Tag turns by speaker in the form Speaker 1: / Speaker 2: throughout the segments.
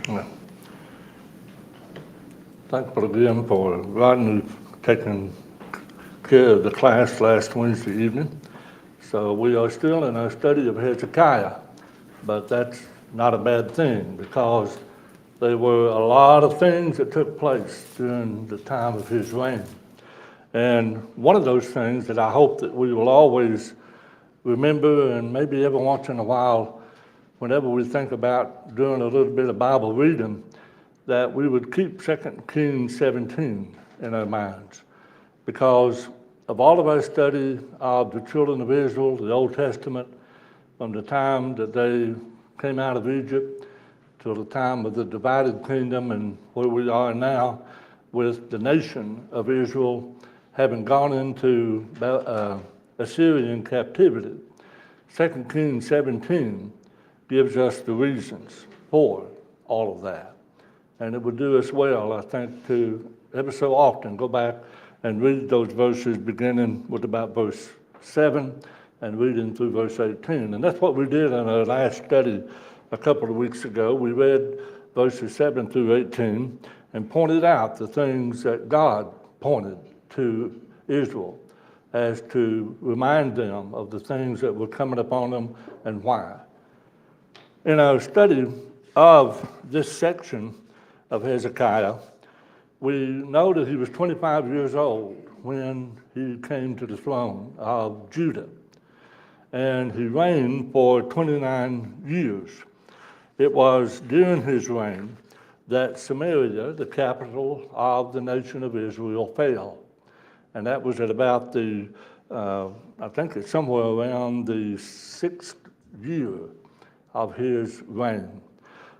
Speaker 1: Well, thankful again for Rodney taking care of the class last Wednesday evening. So we are still in our study of Hezekiah, but that's not a bad thing because there were a lot of things that took place during the time of his reign. And one of those things that I hope that we will always remember, and maybe every once in a while, whenever we think about doing a little bit of Bible reading, that we would keep 2 Kings 17 in our minds. Because of all of our study of the children of Israel, the Old Testament, from the time that they came out of Egypt till the time of the divided kingdom and where we are now with the nation of Israel having gone into Assyrian captivity. 2 Kings 17 gives us the reasons for all of that. And it would do us well, I think, to ever so often go back and read those verses beginning with about verse 7 and reading through verse 18. And that's what we did in our last study a couple of weeks ago. We read verses 7 through 18 and pointed out the things that God pointed to Israel as to remind them of the things that were coming upon them and why. In our study of this section of Hezekiah, we know that he was 25 years old when he came to the throne of Judah, and he reigned for 29 years. It was during his reign that Samaria, the capital of the nation of Israel, fell. And that was at about I think it's somewhere around the 6th year of his reign.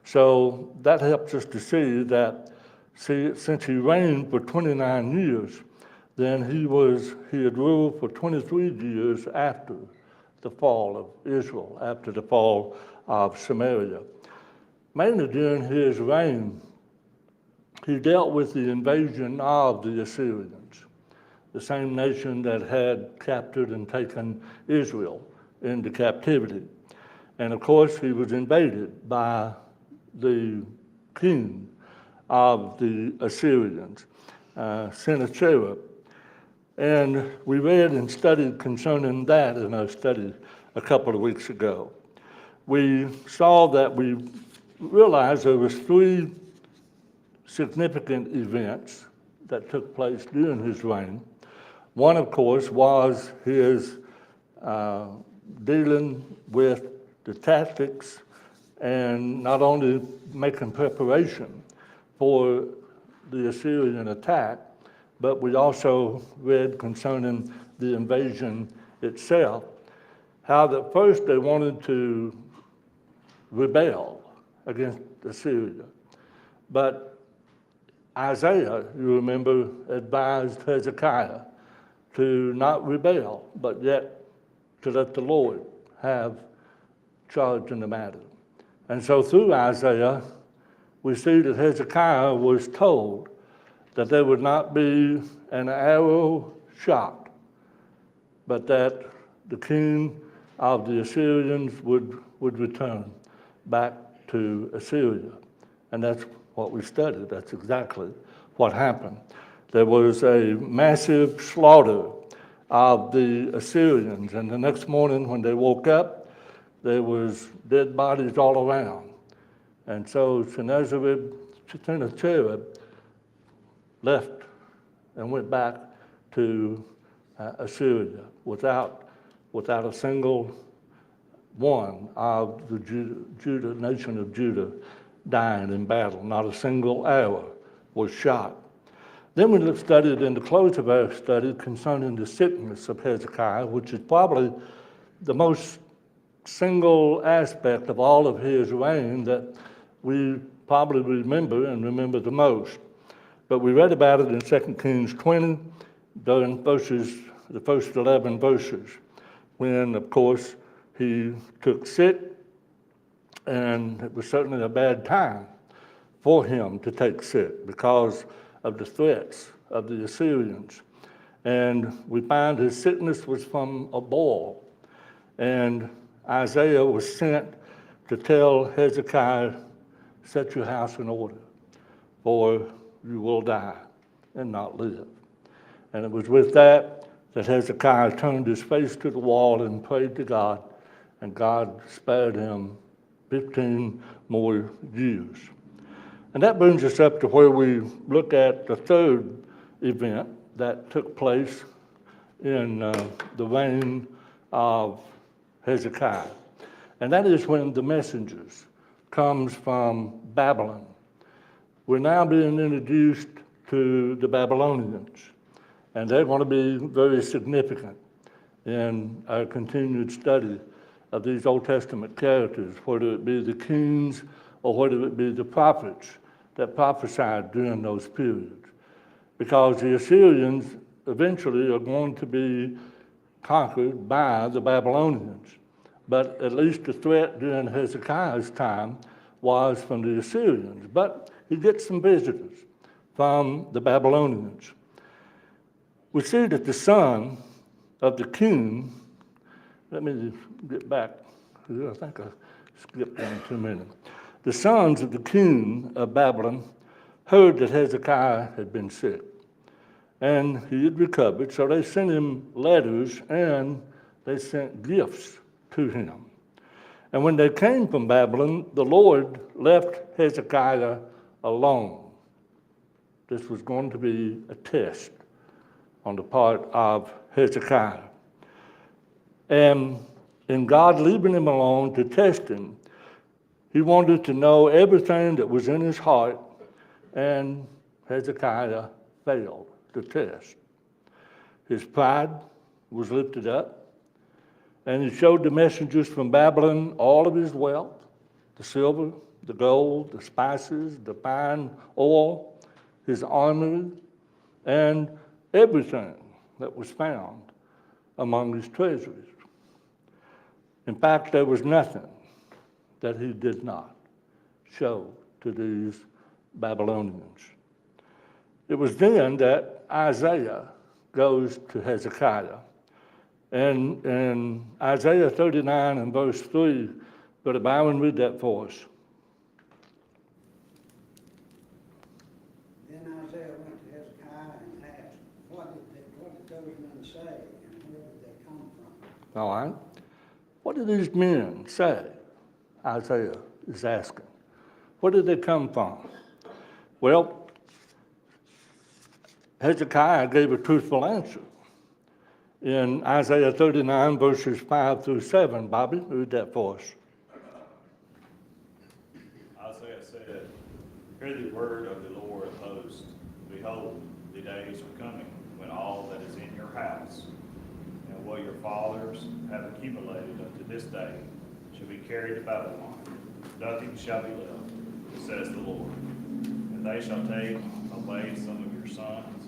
Speaker 1: So that helps us to see that since he reigned for 29 years, then he had ruled for 23 years after the fall of Israel, after the fall of Samaria. Mainly during his reign, he dealt with the invasion of the Assyrians, the same nation that had captured and taken Israel into captivity. And of course, he was invaded by the king of the Assyrians, Sennacherib. And we read and studied concerning that in our study a couple of weeks ago. We saw that we realized there was 3 significant events that took place during his reign. One, of course, was his dealing with the tactics and not only making preparation for the Assyrian attack, but we also read concerning the invasion itself, how that first they wanted to rebel against Assyria. But Isaiah, you remember, advised Hezekiah to not rebel, but yet to let the Lord have charge in the matter. And so through Isaiah, we see that Hezekiah was told that there would not be an arrow shot, but that the king of the Assyrians would return back to Assyria. And that's what we studied. That's exactly what happened. There was a massive slaughter of the Assyrians, and the next morning when they woke up, there was dead bodies all around. And so Sennacherib left and went back to Assyria without a single one of the nation of Judah dying in battle. Not a single arrow was shot. Then we studied in the close of our study concerning the sickness of Hezekiah, which is probably the most single aspect of all of his reign that we probably remember the most. But we read about it in 2 Kings 20, during the first 11 verses, when, of course, he took sick, and it was certainly a bad time for him to take sick because of the threats of the Assyrians. And we find his sickness was from a boil. And Isaiah was sent to tell Hezekiah set your house in order, for you will die and not live. And it was with that Hezekiah turned his face to the wall and prayed to God, and God spared him 15 more years. And that brings us up to where we look at the third event that took place in the reign of Hezekiah. And that is when the messengers comes from Babylon. We're now being introduced to the Babylonians, and they're going to be very significant in our continued study of these Old Testament characters, whether it be the kings or whether it be the prophets that prophesied during those periods. Because the Assyrians eventually are going to be conquered by the Babylonians. But at least the threat during Hezekiah's time was from the Assyrians. But he gets some visitors from the Babylonians. We see that the son of the king, let me get back, I think I skipped down 2 minutes. The sons of the king of Babylon heard that Hezekiah had been sick, and he had recovered, so they sent him letters and they sent gifts to him. And when they came from Babylon, the Lord left Hezekiah alone. This was going to be a test on the part of Hezekiah. And in God leaving him alone to test him, he wanted to know everything that was in his heart, and Hezekiah failed the test. His pride was lifted up, and he showed the messengers from Babylon all of his wealth, the silver, the gold, the spices, the fine oil, his armory, and everything that was found among his treasuries. In fact, there was nothing that he did not show to these Babylonians. It was then that Isaiah goes to Hezekiah. And in Isaiah 39 and verse 3, Brother Byron, read that for us.
Speaker 2: Then Isaiah went to Hezekiah and asked, what did those men say, and where did they come from?
Speaker 1: All right. What did these men say? Isaiah is asking. Where did they come from? Well, Hezekiah gave a truthful answer. In Isaiah 39, verses 5 through 7, Bobby, read that for us.
Speaker 3: Isaiah said, hear the word of the Lord of hosts. Behold, the days are coming when all that is in your house and what your fathers have accumulated unto this day shall be carried to Babylon. Nothing shall be left, says the Lord. And they shall take away some of your sons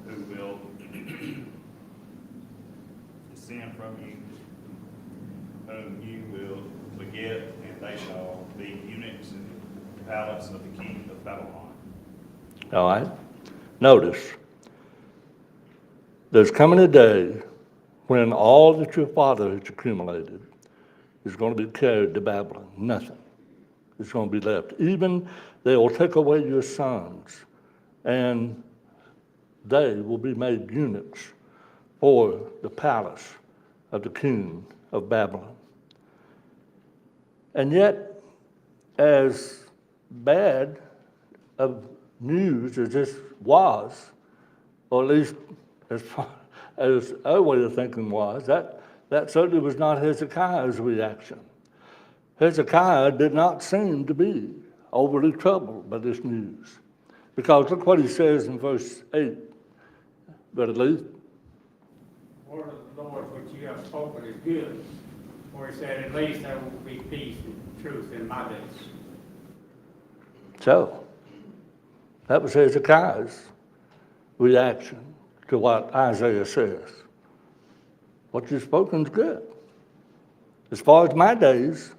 Speaker 3: who will descend from you, whom you will beget, and they shall be eunuchs in the palace of the king of Babylon.
Speaker 1: All right. Notice, there's coming a day when all that your father has accumulated is going to be carried to Babylon. Nothing is going to be left. Even they will take away your sons, and they will be made eunuchs for the palace of the king of Babylon. And yet, as bad of news as this was, or at least as far as our way of thinking was, that certainly was not Hezekiah's reaction. Hezekiah did not seem to be overly troubled by this news. Because look what he says in verse 8, Brother Lee.
Speaker 4: Word of the Lord which you have spoken is good, for he said, at least there will be peace and truth in my days.
Speaker 1: So, that was Hezekiah's reaction to what Isaiah says. What you've spoken is good. As far as my days,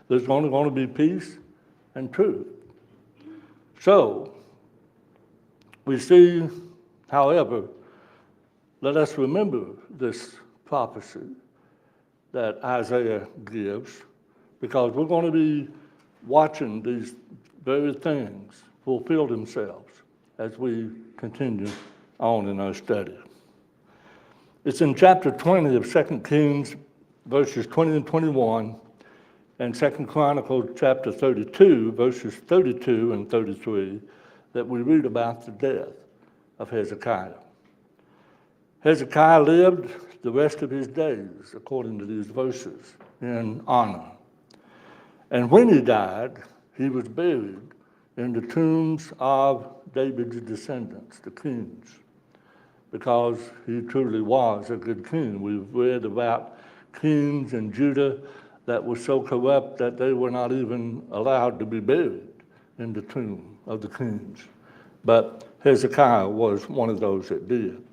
Speaker 1: there's only going to be peace and truth. So, we see, however, let us remember this prophecy that Isaiah gives, because we're going to be watching these very things fulfill themselves as we continue on in our study. It's in chapter 20 of 2 Kings, verses 20 and 21, and 2 Chronicles chapter 32, verses 32 and 33, that we read about the death of Hezekiah. Hezekiah lived the rest of his days, according to these verses, in honor. And when he died, he was buried in the tombs of David's descendants, the kings, because he truly was a good king. We've read about kings in Judah that were so corrupt that they were not even allowed to be buried in the tomb of the kings. But Hezekiah was one of those that did.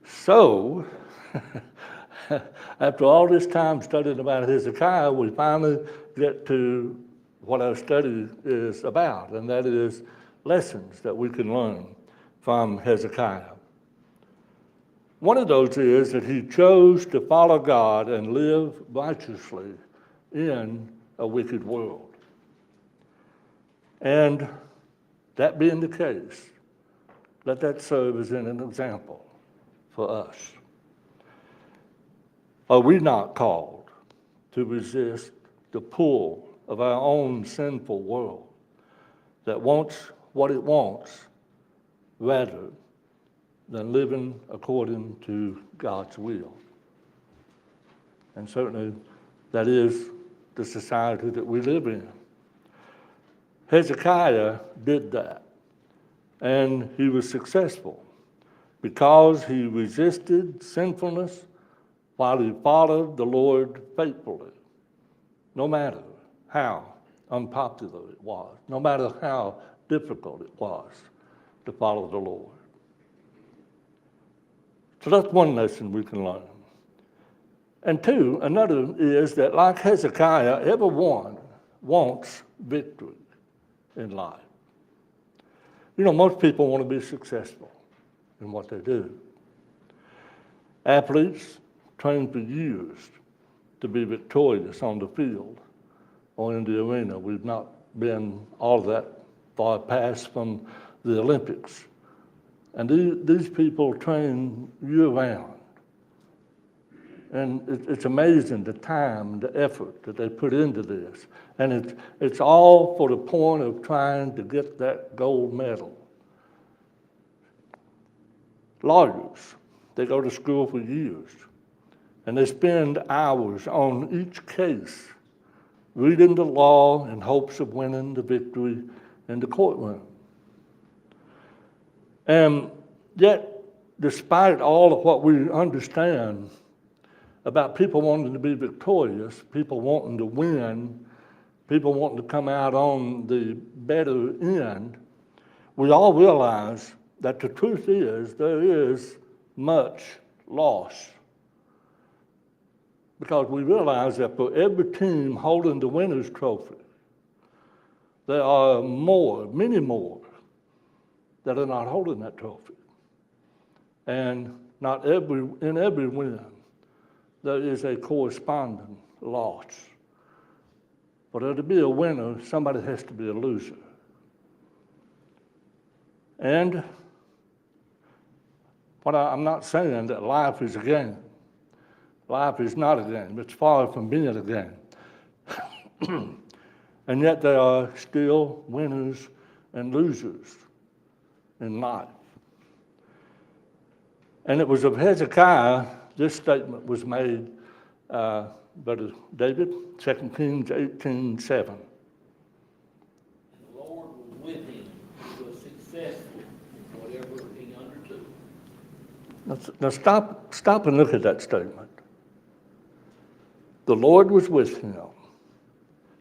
Speaker 1: So, after all this time studying about Hezekiah, we finally get to what our study is about, and that is lessons that we can learn from Hezekiah. One of those is that he chose to follow God and live righteously in a wicked world. And that being the case, let that serve as an example for us. Are we not called to resist the pull of our own sinful world that wants what it wants rather than living according to God's will? And certainly that is the society that we live in. Hezekiah did that, and he was successful because he resisted sinfulness while he followed the Lord faithfully, no matter how unpopular it was, no matter how difficult it was to follow the Lord. So that's one lesson we can learn. And two, another is that like Hezekiah, everyone wants victory in life. You know, most people want to be successful in what they do. Athletes train for years to be victorious on the field or in the arena. We've not been all that far past from the Olympics. And these people train year-round. And it's amazing the time, the effort that they put into this. And it's all for the point of trying to get that gold medal. Lawyers, they go to school for years, and they spend hours on each case reading the law in hopes of winning the victory in the courtroom. And yet, despite all of what we understand about people wanting to be victorious, people wanting to win, people wanting to come out on the better end, we all realize that the truth is there is much loss. Because we realize that for every team holding the winner's trophy, there are more, many more, that are not holding that trophy. And in every win, there is a corresponding loss. For there to be a winner, somebody has to be a loser. And I'm not saying that life is a game. Life is not a game. It's far from being a game. And yet there are still winners and losers in life. And it was of Hezekiah, this statement was made, Brother David, 2 Kings 18:7.
Speaker 5: The Lord was with him. He was successful in whatever he undertook.
Speaker 1: Now stop and look at that statement. The Lord was with him.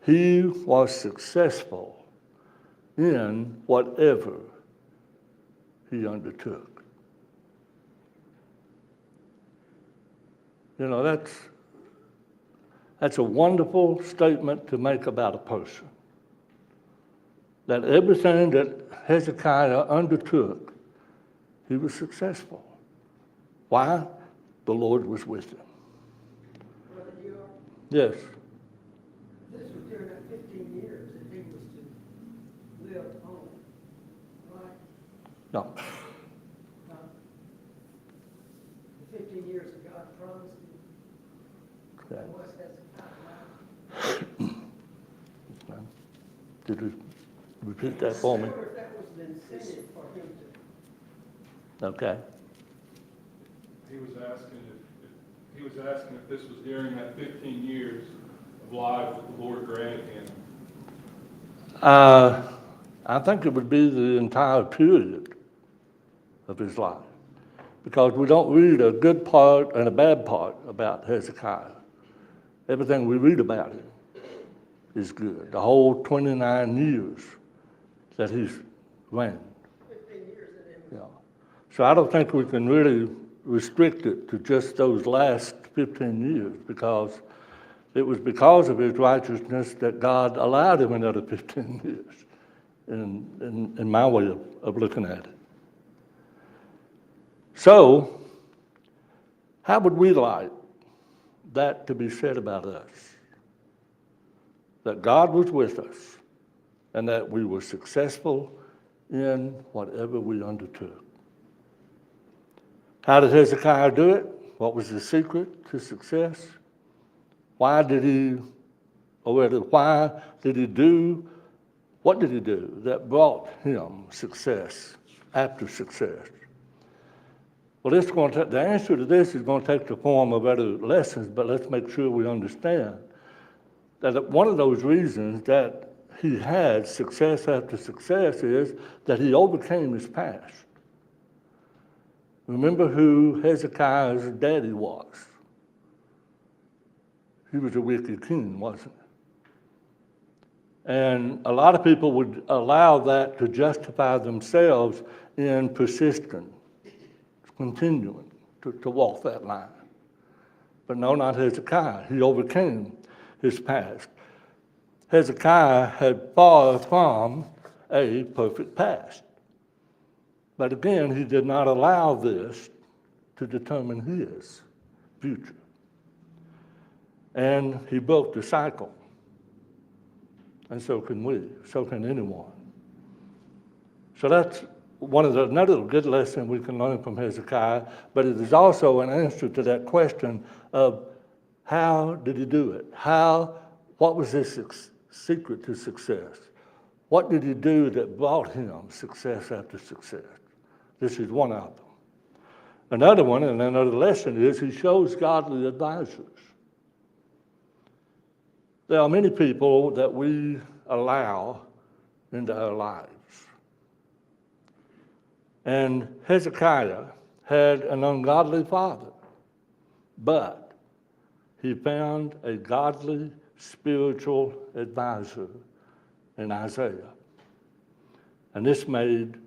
Speaker 1: He was successful in whatever he undertook. You know, that's a wonderful statement to make about a person. That everything that Hezekiah undertook, he was successful. Why? The Lord was with him.
Speaker 2: Brother York,
Speaker 1: Yes.
Speaker 2: this was during that 15 years that he
Speaker 1: No.
Speaker 2: The 15 years that God promised you,
Speaker 1: Okay.
Speaker 2: what's Hezekiah like?
Speaker 1: Did you repeat that for me?
Speaker 2: I wonder if that was an incentive for him to.
Speaker 1: Okay.
Speaker 6: He was asking if this was during that 15 years of life that the Lord granted him.
Speaker 1: I think it would be the entire period of his life, because we don't read a good part and a bad part about Hezekiah. Everything we read about him is good. The whole 29 years that he's reigned.
Speaker 2: 15 years that it was.
Speaker 1: Yeah. So I don't think we can really restrict it to just those last 15 years, because it was because of his righteousness that God allowed him another 15 years, in my way of looking at it. So, how would we like that to be said about us? That God was with us and that we were successful in whatever we undertook. How did Hezekiah do it? What was the secret to success? Why did he do, what did he do that brought him success after success? Well, the answer to this is going to take the form of other lessons, but let's make sure we understand that one of those reasons that he had success after success is that he overcame his past. Remember who Hezekiah's daddy was. He was a wicked king, wasn't he? And a lot of people would allow that to justify themselves in persisting, continuing to walk that line. But no, not Hezekiah. He overcame his past. Hezekiah had far from a perfect past. But again, he did not allow this to determine his future. And he broke the cycle. And so can we, so can anyone. So that's another good lesson we can learn from Hezekiah, but it is also an answer to that question of how did he do it? What was his secret to success? What did he do that brought him success after success? This is one of them. Another one, and another lesson is he shows godly advisors. There are many people that we allow into our lives. And Hezekiah had an ungodly father, but he found a godly spiritual advisor in Isaiah. And this made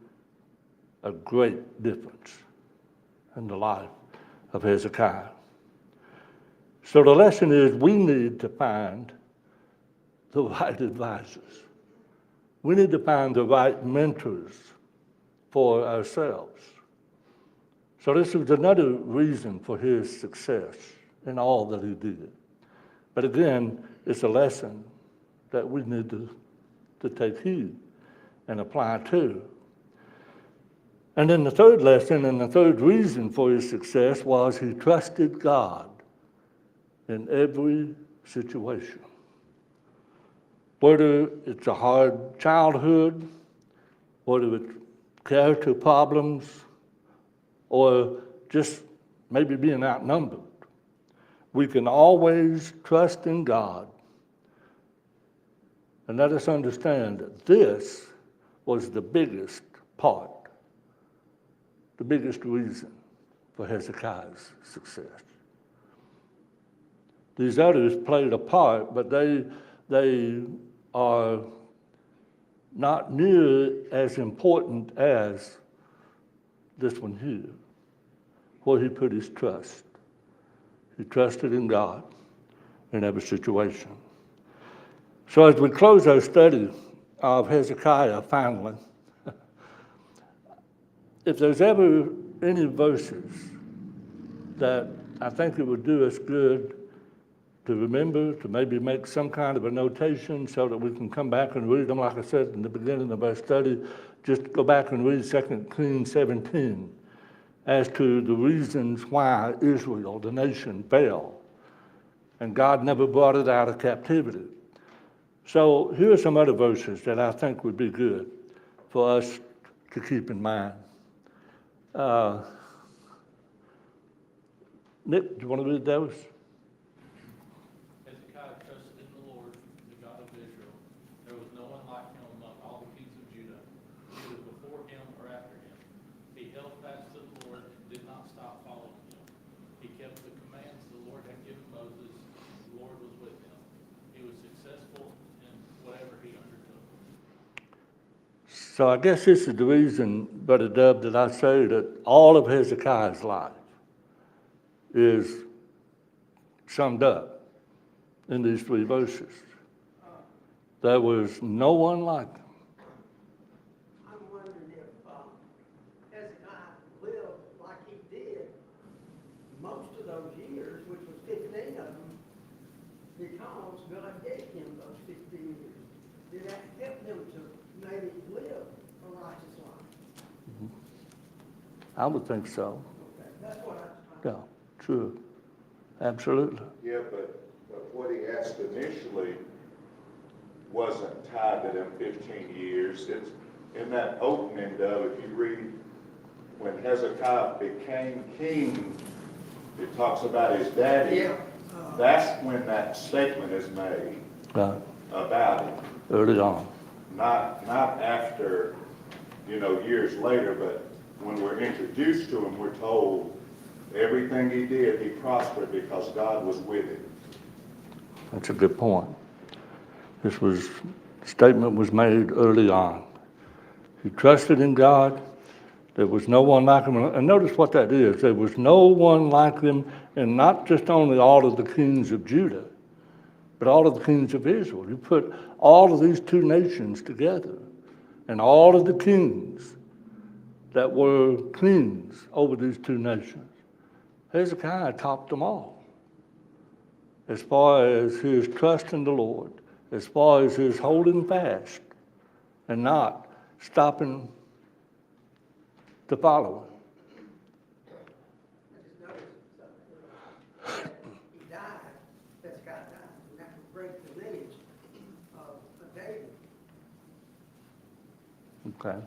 Speaker 1: a great difference in the life of Hezekiah. So the lesson is we need to find the right advisors. We need to find the right mentors for ourselves. So this was another reason for his success in all that he did. But again, it's a lesson that we need to take heed and apply to. And then the third lesson and the third reason for his success was he trusted God in every situation. Whether it's a hard childhood, whether it's character problems, or just maybe being outnumbered, we can always trust in God. And let us understand that this was the biggest part, the biggest reason for Hezekiah's success. These others played a part, but they are not near as important as this one here, where he put his trust. He trusted in God in every situation. So as we close our study of Hezekiah finally, if there's ever any verses that I think it would do us good to remember, to maybe make some kind of a notation so that we can come back and read them. Like I said in the beginning of our study, just go back and read 2 Kings 17 as to the reasons why Israel, the nation, fell. And God never brought it out of captivity. So here are some other verses that I think would be good for us to keep in mind. Nick, do you want to read those?
Speaker 5: Hezekiah trusted in the Lord, the God of Israel. There was no one like him among all the kings of Judah, either before him or after him. He held fast to the Lord and did not stop following him. He kept the commands the Lord had given Moses. The Lord was with him. He was successful in whatever he undertook.
Speaker 1: So I guess this is the reason, Brother Dub, that I say that all of Hezekiah's life is summed up in these 3 verses. There was no one like him.
Speaker 2: I'm wondering if Hezekiah lived like he did most of those years, which was 15 of them, because God gave him those 15 years. Did that help him to maybe live a righteous life?
Speaker 1: I would think so.
Speaker 2: Okay, that's what I.
Speaker 1: Yeah, sure. Absolutely.
Speaker 7: Yeah, but what he asked initially wasn't tied to them 15 years. It's in that opening, though, if you read when Hezekiah became king, it talks about his daddy.
Speaker 2: Yeah.
Speaker 7: That's when that statement is made
Speaker 1: Right.
Speaker 7: about him.
Speaker 1: Early on.
Speaker 7: Not after, years later, but when we're introduced to him, we're told everything he did, he prospered because God was with him.
Speaker 1: That's a good point. Statement was made early on. He trusted in God. There was no one like him. And notice what that is. There was no one like him, and not just only all of the kings of Judah, but all of the kings of Israel. You put all of these 2 nations together, and all of the kings that were kings over these 2 nations. Hezekiah topped them all. As far as his trust in the Lord, as far as his holding fast and not stopping to follow him.
Speaker 2: I just noticed something. He died, Hezekiah died, and that would break the lineage of David.
Speaker 1: Okay.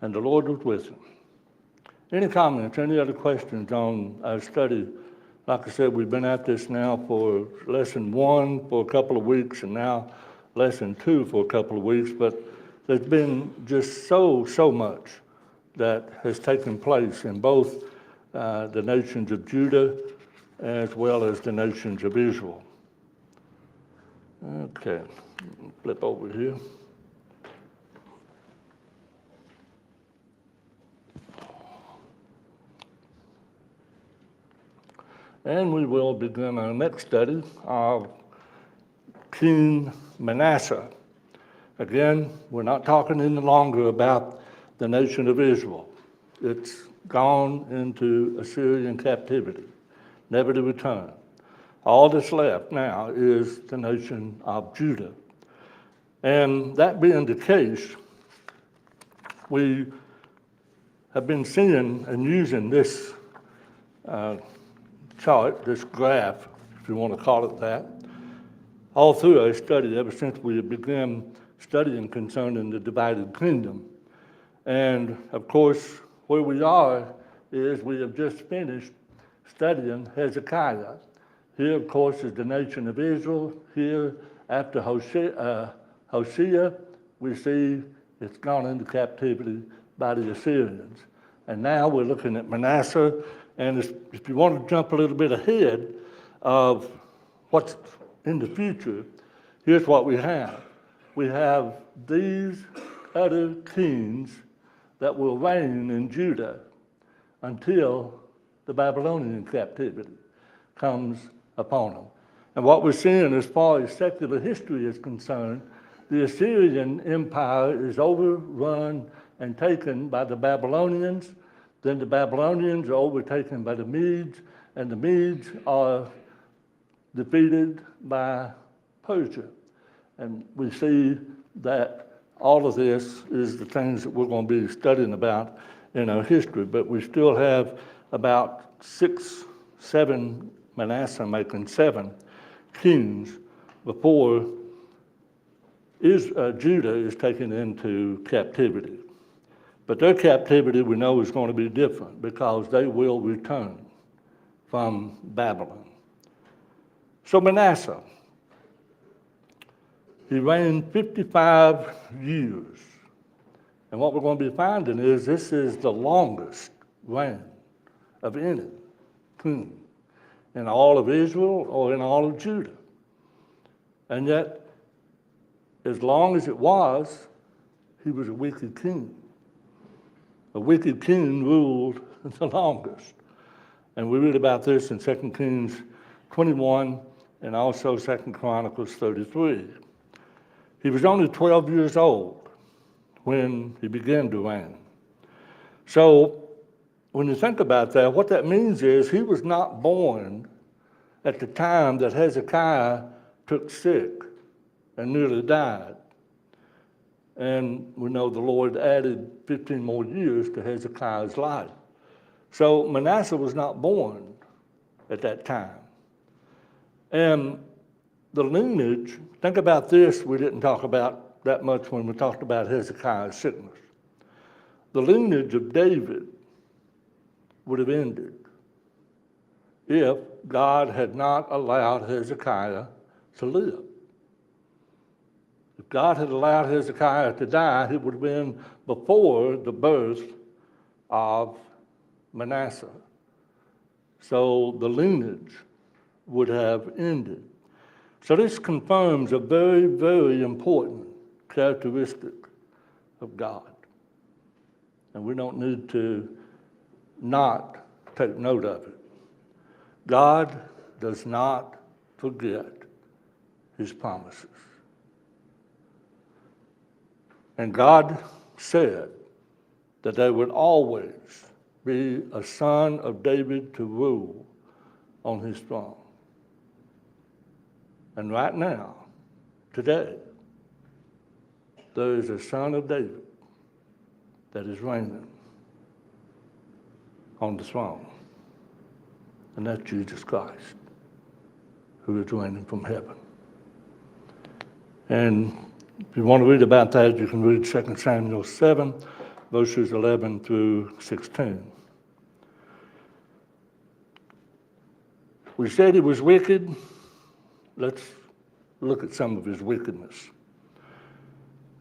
Speaker 1: And the Lord was with him. Any comments, any other questions on our study? Like I said, we've been at this now for lesson 1 for a couple of weeks, and now lesson 2 for a couple of weeks, but there's been just so much that has taken place in both the nations of Judah as well as the nations of Israel. Okay, flip over here. And we will begin our next study of King Manasseh. Again, we're not talking any longer about the nation of Israel. It's gone into Assyrian captivity, never to return. All that's left now is the nation of Judah. And that being the case, we have been seeing and using this chart, this graph, if you want to call it that, all through our study ever since we began studying concerning the divided kingdom. And of course, where we are is we have just finished studying Hezekiah. Here, of course, is the nation of Israel. Here, after Hosea, we see it's gone into captivity by the Assyrians. And now we're looking at Manasseh. And if you want to jump a little bit ahead of what's in the future, here's what we have. We have these other kings that will reign in Judah until the Babylonian captivity comes upon them. And what we're seeing as far as secular history is concerned, the Assyrian Empire is overrun and taken by the Babylonians. Then the Babylonians are overtaken by the Medes, and the Medes are defeated by Persia. And we see that all of this is the things that we're going to be studying about in our history, but we still have about 6, 7, Manasseh making 7 kings before Judah is taken into captivity. But their captivity we know is going to be different because they will return from Babylon. So Manasseh, he reigned 55 years. And what we're going to be finding is this is the longest reign of any king in all of Israel or in all of Judah. And yet, as long as it was, he was a wicked king. A wicked king ruled the longest. And we read about this in 2 Kings 21 and also 2 Chronicles 33. He was only 12 years old when he began to reign. So when you think about that, what that means is he was not born at the time that Hezekiah took sick and nearly died. And we know the Lord added 15 more years to Hezekiah's life. So Manasseh was not born at that time. And the lineage, think about this, we didn't talk about that much when we talked about Hezekiah's sickness. The lineage of David would have ended if God had not allowed Hezekiah to live. If God had allowed Hezekiah to die, it would have been before the birth of Manasseh. So the lineage would have ended. So this confirms a very, very important characteristic of God. And we don't need to not take note of it. God does not forget his promises. And God said that there would always be a son of David to rule on his throne. And right now, today, there is a son of David that is reigning on the throne. And that's Jesus Christ, who is reigning from heaven. And if you want to read about that, you can read 2 Samuel 7, verses 11 through 16. We said he was wicked. Let's look at some of his wickedness.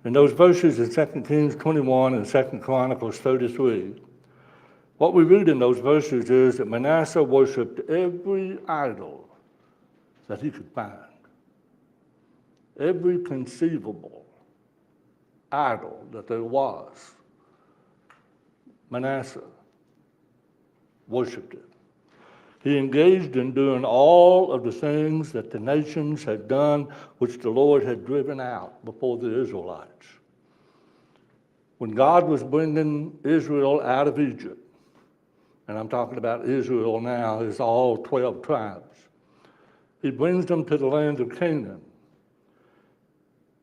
Speaker 1: In those verses in 2 Kings 21 and 2 Chronicles 33, what we read in those verses is that Manasseh worshipped every idol that he could find. Every conceivable idol that there was, Manasseh worshipped it. He engaged in doing all of the things that the nations had done, which the Lord had driven out before the Israelites. When God was bringing Israel out of Egypt, and I'm talking about Israel now as all 12 tribes, he brings them to the land of Canaan.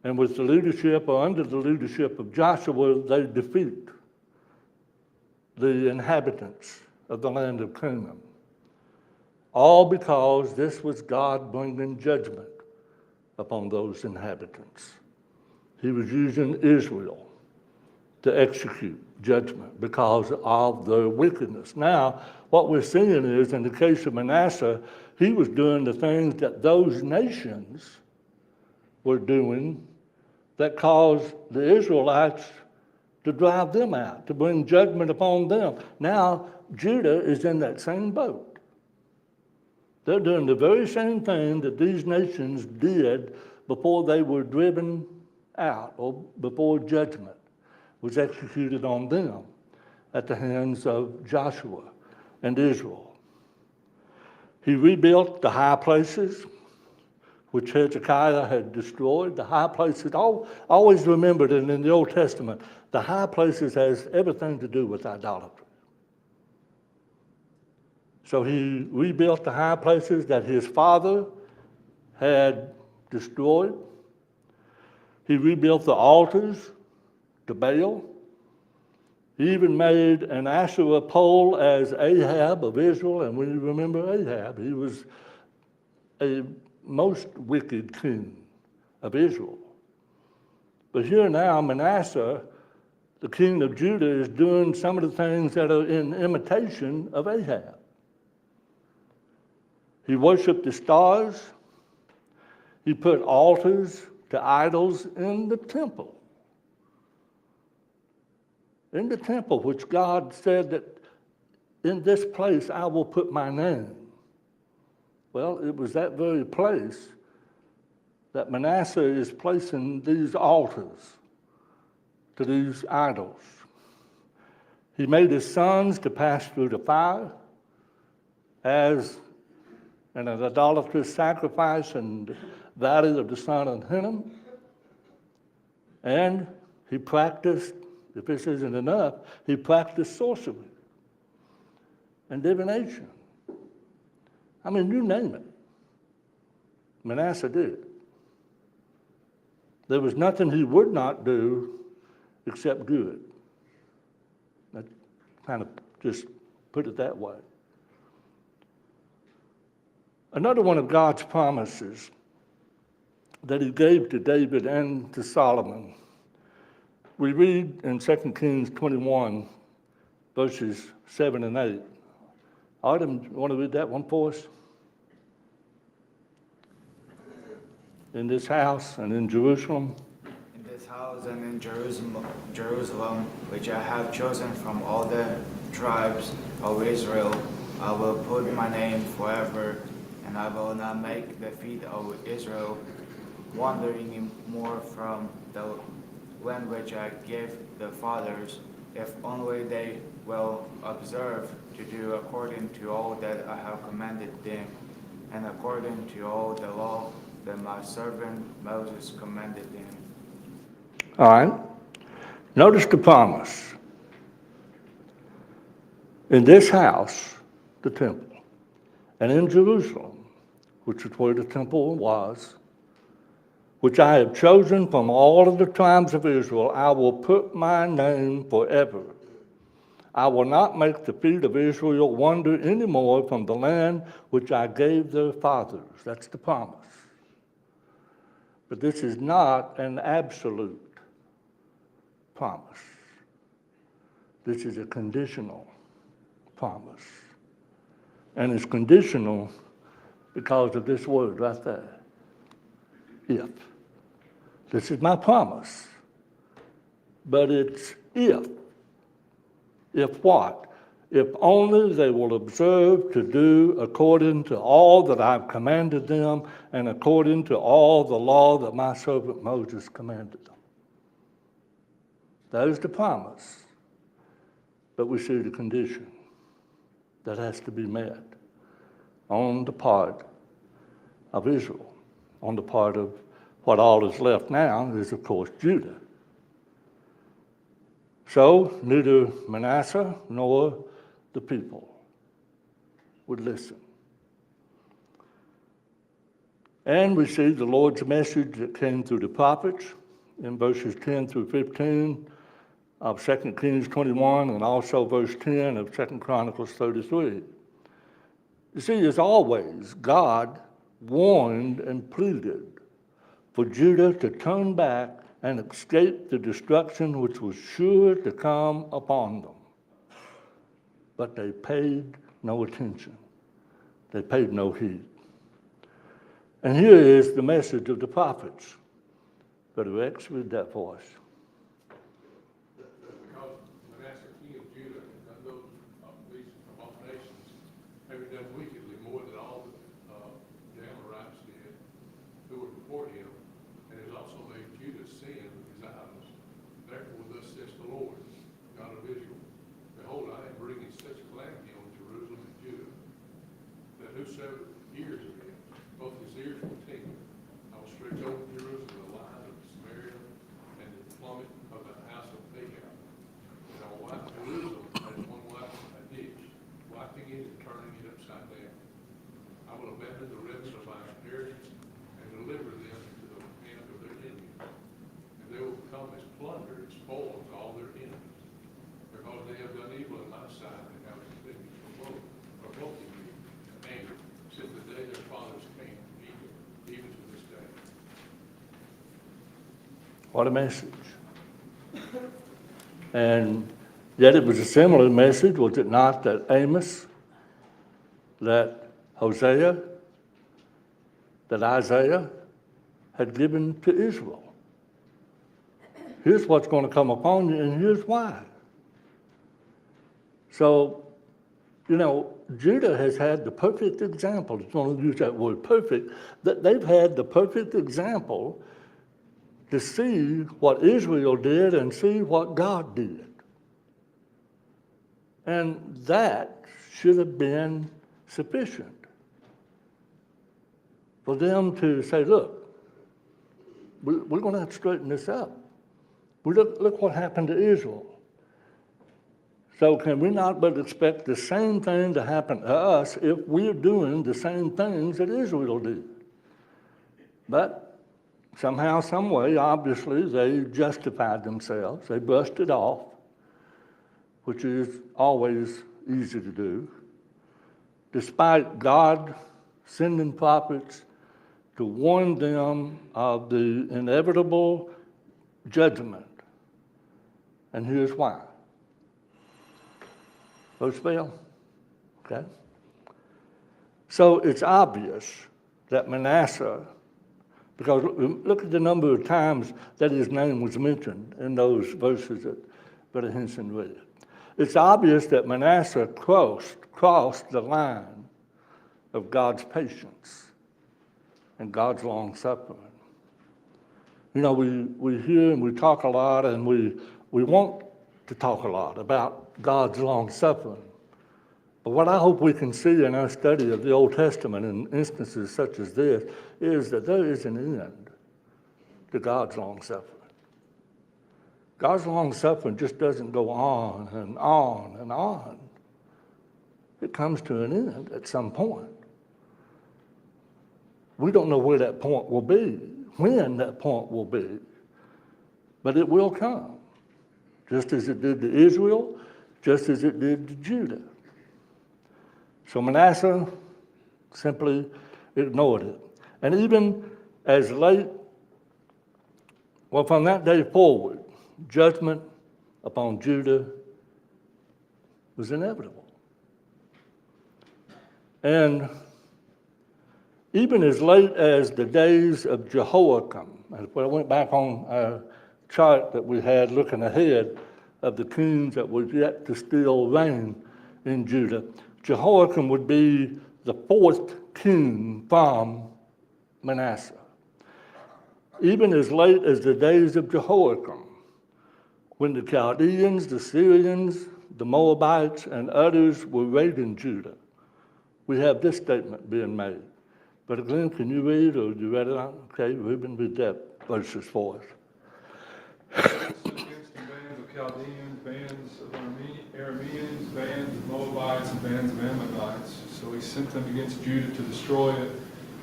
Speaker 1: And with the leadership, or under the leadership of Joshua, they defeat the inhabitants of the land of Canaan. All because this was God bringing judgment upon those inhabitants. He was using Israel to execute judgment because of their wickedness. Now, what we're seeing is, in the case of Manasseh, he was doing the things that those nations were doing that caused the Israelites to drive them out, to bring judgment upon them. Now, Judah is in that same boat. They're doing the very same thing that these nations did before they were driven out, or before judgment was executed on them at the hands of Joshua and Israel. He rebuilt the high places which Hezekiah had destroyed. The high places, always remember that in the Old Testament, the high places has everything to do with idolatry. So he rebuilt the high places that his father had destroyed. He rebuilt the altars to Baal. He even made an Asherah pole as Ahab of Israel, and we remember Ahab. He was a most wicked king of Israel. But here now, Manasseh, the king of Judah, is doing some of the things that are in imitation of Ahab. He worshiped the stars. He put altars to idols in the temple. In the temple, which God said that in this place I will put my name. Well, it was that very place that Manasseh is placing these altars to these idols. He made his sons to pass through the fire as an idolatrous sacrifice in the valley of the son of Hinnom. And he practiced, if this isn't enough, he practiced sorcery and divination. I mean, you name it. Manasseh did it. There was nothing he would not do except good. I kind of just put it that way. Another one of God's promises that he gave to David and to Solomon, we read in 2 Kings 21, verses 7 and 8. Artem, you want to read that one for us? In this house and in Jerusalem.
Speaker 8: In this house and in Jerusalem, which I have chosen from all the tribes of Israel, I will put my name forever, and I will not make the feet of Israel wandering any more from the land which I gave the fathers, if only they will observe to do according to all that I have commanded them, and according to all the law that my servant Moses commanded them.
Speaker 1: All right. Notice the promise. In this house, the temple, and in Jerusalem, which is where the temple was, which I have chosen from all of the tribes of Israel, I will put my name forever. I will not make the feet of Israel wander any more from the land which I gave their fathers. That's the promise. But this is not an absolute promise. This is a conditional promise. And it's conditional because of this word right there. If. This is my promise. But it's if. If what? If only they will observe to do according to all that I've commanded them and according to all the law that my servant Moses commanded them. That is the promise. But we see the condition that has to be met on the part of Israel, on the part of what all is left now is, of course, Judah. So neither Manasseh nor the people would listen. And we see the Lord's message that came through the prophets in verses 10 through 15 of 2 Kings 21 and also verse 10 of 2 Chronicles 33. You see, as always, God warned and pleaded for Judah to turn back and escape the destruction which was sure to come upon them. But they paid no attention. They paid no heed. And here is the message of the prophets. Brother Rex, read that for us.
Speaker 9: Because Manasseh, king of Judah, had done these abominations, having done wickedly more than all the Amorites did, who were before him, and has also made Judah sin with his idols. Therefore, thus says the Lord, God of Israel, behold, I am bringing such calamity on Jerusalem and Judah, that whosoever hears of it, both his ears will tingle. I will stretch over Jerusalem the line of Samaria and the because they have done evil in my sight and have convicted provoking me to anger since the day their fathers came from Egypt, even to this day.
Speaker 1: What a message. And yet it was a similar message, was it not, that Amos, that Hosea, that Isaiah had given to Israel. Here's what's going to come upon you, and here's why. So, you know, Judah has had the perfect example. If you want to use that word perfect, that they've had the perfect example to see what Israel did and see what God did. And that should have been sufficient for them to say, look, we're going to have to straighten this up. Look what happened to Israel. So can we not but expect the same thing to happen to us if we're doing the same things that Israel did? But somehow, some way, obviously, they justified themselves. They brushed it off, which is always easy to do, despite God sending prophets to warn them of the inevitable judgment. And here's why. Those fail. Okay? So it's obvious that Manasseh, because look at the number of times that his name was mentioned in those verses that Brother Henson read. It's obvious that Manasseh crossed the line of God's patience and God's long suffering. You know, we hear and we talk a lot, and we want to talk a lot about God's long suffering. But what I hope we can see in our study of the Old Testament in instances such as this is that there is an end to God's long suffering. God's long suffering just doesn't go on and on and on. It comes to an end at some point. We don't know where that point will be, when that point will be, but it will come, just as it did to Israel, just as it did to Judah. So Manasseh simply ignored it. And even as late, well, from that day forward, judgment upon Judah was inevitable. And even as late as the days of Jehoiakim, and when I went back on our chart that we had looking ahead of the kings that was yet to still reign in Judah, Jehoiakim would be the fourth king from Manasseh. Even as late as the days of Jehoiakim, when the Chaldeans, the Syrians, the Moabites, and others were raiding Judah, we have this statement being made. Brother Glenn, can you read, or you read it out? Okay, Reuben, read that verses for us.
Speaker 6: Against the bands of Chaldeans, bands of Arameans, bands of Moabites, and bands of Ammonites. So he sent them against Judah to destroy it,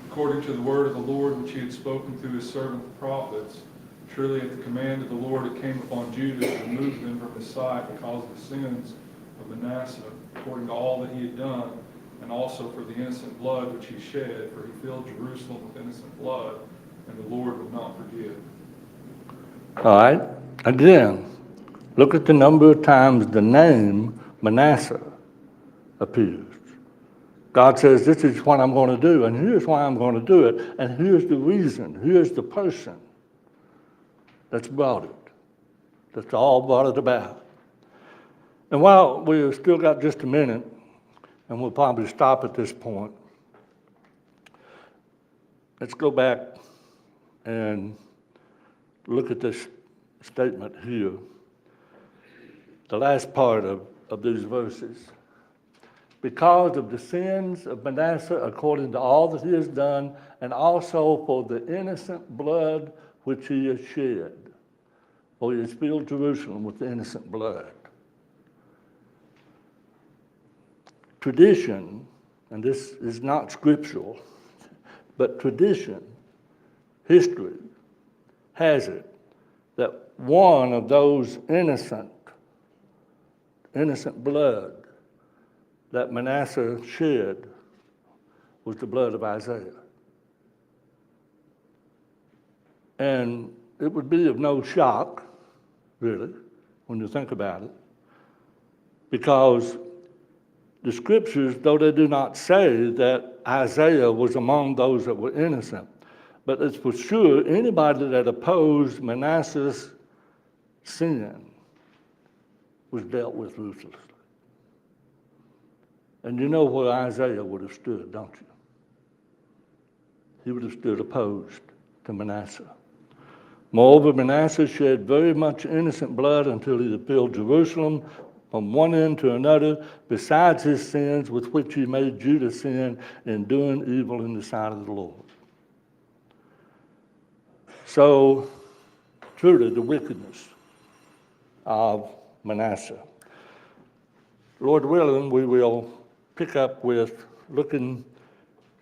Speaker 6: according to the word of the Lord which he had spoken through his servant the prophets. Truly at the command of the Lord it came upon Judah to remove them from his sight because of the sins of Manasseh, according to all that he had done, and also for the innocent blood which he shed, for he filled Jerusalem with innocent blood, and the Lord would not forgive.
Speaker 1: All right, again, look at the number of times the name Manasseh appears. God says, this is what I'm going to do, and here's why I'm going to do it, and here's the reason, here's the person that's brought it, that's all brought it about. And while we've still got just a minute, and we'll probably stop at this point, let's go back and look at this statement here, the last part of these verses. Because of the sins of Manasseh, according to all that he has done, and also for the innocent blood which he has shed, for he has filled Jerusalem with innocent blood. Tradition, and this is not scriptural, but tradition, history, has it that one of those innocent innocent blood that Manasseh shed was the blood of Isaiah. And it would be of no shock, really, when you think about it, because the scriptures, though they do not say that Isaiah was among those that were innocent, but it's for sure anybody that opposed Manasseh's sin was dealt with ruthlessly. And you know where Isaiah would have stood, don't you? He would have stood opposed to Manasseh. Moreover, Manasseh shed very much innocent blood until he had filled Jerusalem from one end to another, besides his sins with which he made Judah sin in doing evil in the sight of the Lord. So, truly, the wickedness of Manasseh. Lord willing, we will pick up with looking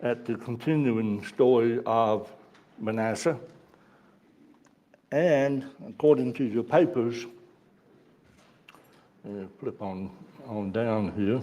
Speaker 1: at the continuing story of Manasseh. And according to your papers, flip on down here.